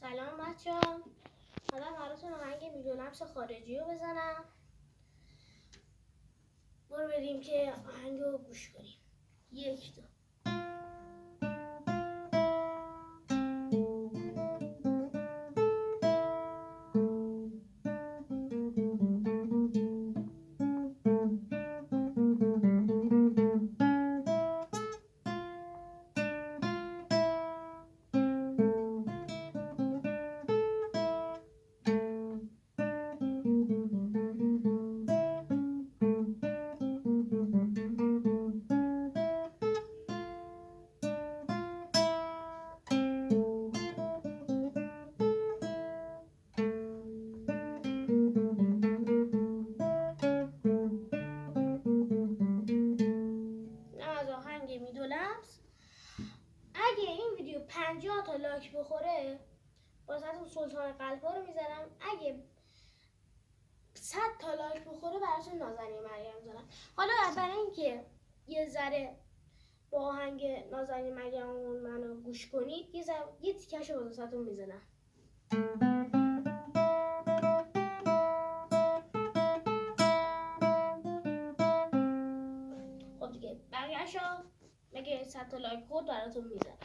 سلام بچه‌ها. حالا براتون آهنگ میدونمش خارجی رو بزنم. برو بریم که آهنگ رو گوش کنیم. 1 2 از آهنگ میدونمش. اگه این ویدیو 50 تا لایک بخوره واسهتون سلطان قلبا رو میزنم. اگه 100 تا لایک بخوره براتون نازنین مریم میزنم. حالا برای اینکه یه ذره با آهنگ نازنین مریم منو گوش کنید یه تیکش رو واسهتون میزنم. خب دیگه بقیه‌شو مگه 100 تا لایک خورد براتون میزنم.